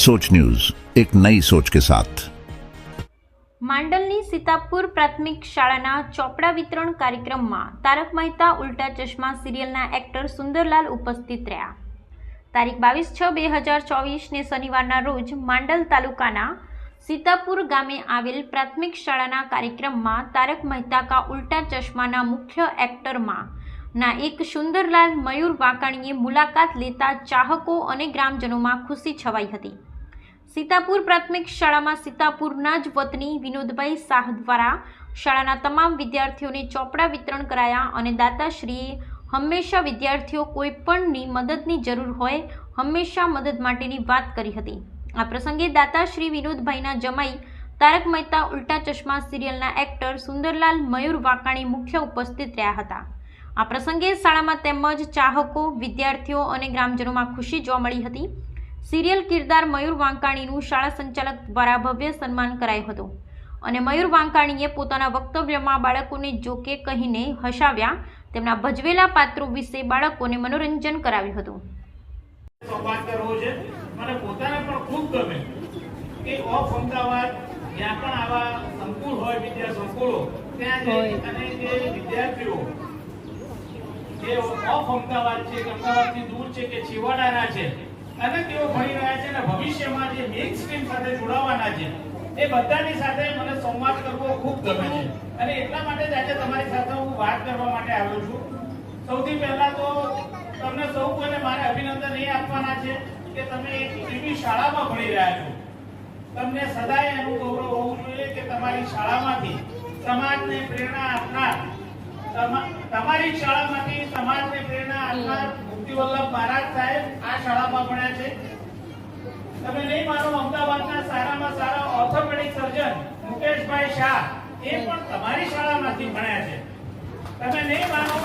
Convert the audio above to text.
सोच न्यूज, एक नई सोच के साथ। માંડલની સીતાપુર પ્રાથમિક શાળાના ચોપડા વિતરણ કાર્યક્રમમાં તારક મહેતા ઉલ્ટા ચશ્મા સિરિયલના એક્ટર સુંદરલાલ ઉપસ્થિત રહ્યા। તારીખ 22/6/2024 ને શનિવારના રોજ માંડલ તાલુકાના સીતાપુર ગામે આવેલ પ્રાથમિક શાળાના કાર્યક્રમમાં તારક મહેતા કા ઉલ્ટા ચશ્માના મુખ્ય એક્ટરમાં ના એક સુંદરલાલ મયુર વાકાણીએ મુલાકાત લેતા ચાહકો અને ગ્રામજનોમાં ખુશી છવાઈ હતી। સીતાપુર પ્રાથમિક શાળામાં સીતાપુરના જ વતની વિનોદભાઈ શાહ દ્વારા શાળાના તમામ વિદ્યાર્થીઓને ચોપડા વિતરણ કરાયા અને દાતાશ્રીએ હંમેશા વિદ્યાર્થીઓ કોઈપણની મદદની જરૂર હોય હંમેશા મદદ માટેની વાત કરી હતી। આ પ્રસંગે દાતાશ્રી વિનોદભાઈના જમાઈ તારક મહેતા ઉલ્ટા ચશ્મા સિરિયલના એક્ટર સુંદરલાલ મયુર વાકાણી મુખ્ય ઉપસ્થિત રહ્યા હતા। આ પ્રસંગે શાળામાં તેમજ ચાહકો, વિદ્યાર્થીઓ અને ગ્રામજનોમાં ખુશી જોવા મળી હતી। સિરિયલ કિરદાર મયુર વાંકાણીનું શાળા સંચાલક દ્વારા ભવ્ય સન્માન કરાયું હતું અને મયુર વાંકાણીએ પોતાના વક્તવ્યમાં બાળકોને જોકે કહીને હસાવ્યા, તેમના ભજવેલા પાત્રો વિશે બાળકોને મનોરંજન કરાવ્યું હતું। સંવાદ કરવો છે મને પોતાને પણ ખૂબ ગમે કે ઓફ અમદાવાદ જ્યાં પણ આવા સંકુલ હોય, વિદ્યા સંકુલો, ત્યાં અને જે વિદ્યાર્થીઓ જે ઓફ અમદાવાદ છે, અમદાવાદથી દૂર છે કે છેવાડાના છે અને તેઓ ભણી રહ્યા છે અને ભવિષ્યમાં જે મેઇન સ્ટ્રીમ સાથે જોડાવાના છે એ બધાની સાથે મને સંવાદ કરવો ખૂબ ગમે છે અને એટલા માટે જ આજે તમારી સાથે હું વાત કરવા માટે આવ્યો છું। સૌથી પહેલા તો તમને સૌ કોઈને મારે અભિનંદન એ આપવાના છે કે તમે એક એવી શાળામાં ભણી રહ્યા છો। તમને સદાય એનું ગૌરવ હોવું જોઈએ કે તમારી શાળામાંથી સમાજને પ્રેરણા આપનાર, તમારી શાળામાંથી સમાજને પ્રેરણા આપનાર મુક્તિવલ્લભ મહારાજ સાહેબ આ શાળામાં ભણ્યા છે। તમે નહીં માનો, અમદાવાદના સારામાં સારા ઓર્થોપેડિક સર્જન મુકેશભાઈ શાહ એ પણ તમારી શાળામાંથી ભણ્યા છે। તમે નહીં માનો